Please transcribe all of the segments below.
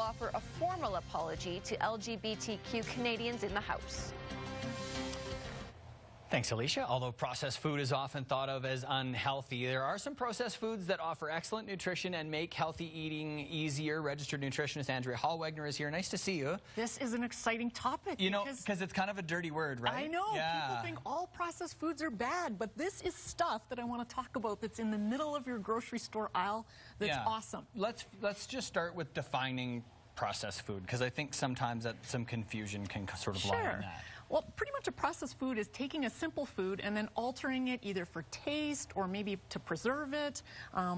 offer a formal apology to LGBTQ Canadians in the House. Thanks, Alicia. Although processed food is often thought of as unhealthy, there are some processed foods that offer excellent nutrition and make healthy eating easier. Registered nutritionist Andrea Hallwegner is here. Nice to see you. This is an exciting topic. You know, because it's kind of a dirty word, right? I know. Yeah. People think all processed foods are bad, but this is stuff that I want to talk about that's in the middle of your grocery store aisle that's awesome. Let's just start with defining processed food, because I think sometimes that some confusion can sort of lie in that. Well, pretty much a processed food is taking a simple food and then altering it either for taste or maybe to preserve it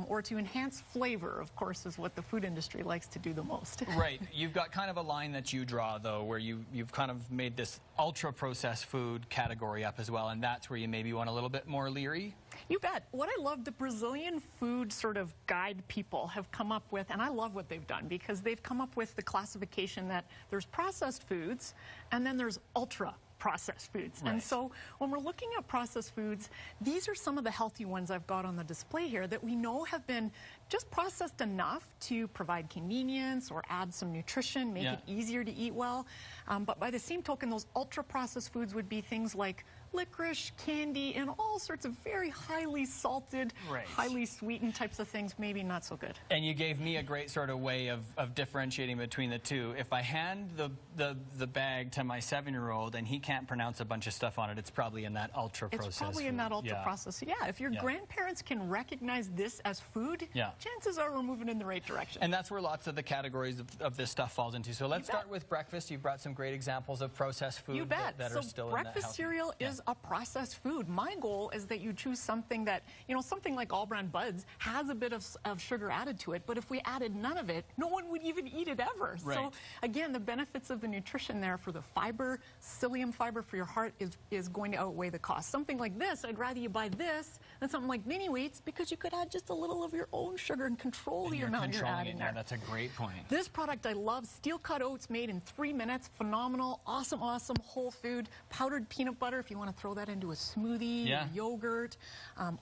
or to enhance flavor, of course, is what the food industry likes to do the most. Right. You've got kind of a line that you draw, though, where you've kind of made this ultra-processed food category up as well, and that's where you maybe want a little bit more leery? You bet. What I love, the Brazilian food sort of guide people have come up with, and I love what they've done, because they've come up with the classification that there's processed foods and then there's ultra processed foods. Right. And so when we're looking at processed foods, these are some of the healthy ones I've got on the display here that we know have been just processed enough to provide convenience or add some nutrition, make it easier to eat well. But by the same token, those ultra processed foods would be things like licorice, candy, and all sorts of very highly salted, highly sweetened types of things, maybe not so good. And you gave me a great sort of way of differentiating between the two. If I hand the bag to my 7-year-old and he can't pronounce a bunch of stuff on it, it's probably in that ultra-processed It's probably food. in that ultra-processed. Yeah, if your grandparents can recognize this as food, chances are we're moving in the right direction. And that's where lots of the categories of this stuff falls into. So let's start with breakfast. You've brought some great examples of processed food that are still in that breakfast cereal is a processed food. My goal is that you choose something that, you know, something like All Brand Buds has a bit of sugar added to it, but if we added none of it, no one would even eat it ever. Right. So again, the benefits of the nutrition there for the fiber, psyllium fiber for your heart is going to outweigh the cost. Something like this, I'd rather you buy this than something like mini wheats, because you could add just a little of your own sugar and control the amount you're adding there. That's a great point. This product I love, steel cut oats made in 3 minutes, phenomenal, awesome, whole food, powdered peanut butter if you want to throw that into a smoothie, yogurt,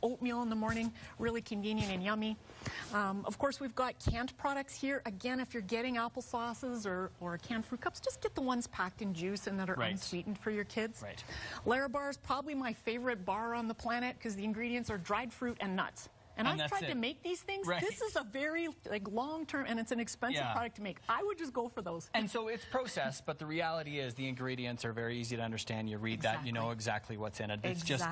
oatmeal in the morning, really convenient and yummy. Of course, we've got canned products here. Again, if you're getting applesauces or canned fruit cups, just get the ones packed in juice and that are unsweetened for your kids. Right. Larabar's probably my favorite bar on the planet because the ingredients are dried fruit and nuts. And I've tried to make these things. Right. This is a very long-term, and it's an expensive product to make. I would just go for those. And so it's processed, but the reality is the ingredients are very easy to understand. You read that, you know exactly what's in it. It's just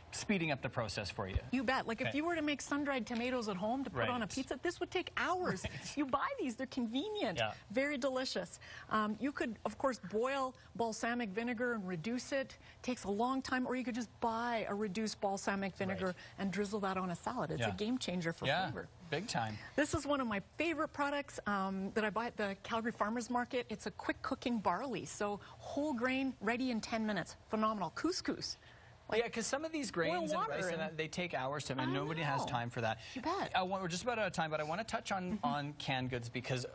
speeding up the process for you. You bet. Like if you were to make sun-dried tomatoes at home to put on a pizza, this would take hours. You buy these, they're convenient, very delicious. You could, of course, boil balsamic vinegar and reduce it. Takes a long time, or you could just buy a reduced balsamic vinegar and drizzle that on a salad. It's a game changer for flavor. Big time. This is one of my favorite products that I buy at the Calgary Farmers Market. It's a quick cooking barley, so whole grain, ready in 10 minutes. Phenomenal. Couscous. Because some of these grains and rice, they take hours to make. Nobody has time for that. You bet. We're just about out of time, but I want to touch on canned goods, because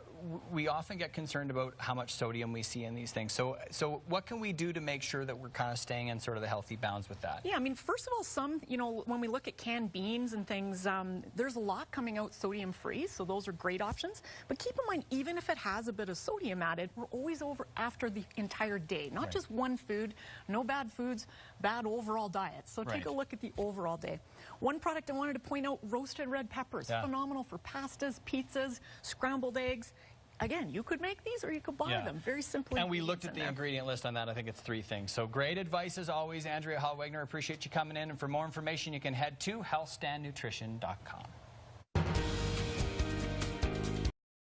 we often get concerned about how much sodium we see in these things. So what can we do to make sure that we're kind of staying in sort of the healthy bounds with that? Yeah, I mean, first of all, when we look at canned beans and things, there's a lot coming out sodium-free, so those are great options. But keep in mind, even if it has a bit of sodium added, we're always over after the entire day, not just one food. No bad foods, bad overall diet. So take a look at the overall day. One product I wanted to point out, roasted red peppers. Phenomenal for pastas, pizzas, scrambled eggs. Again, you could make these or you could buy them. Very simply. And we looked at the ingredient list on that. I think it's 3 things. So great advice as always, Andrea Hallwegner. Appreciate you coming in. And for more information, you can head to healthstandnutrition.com.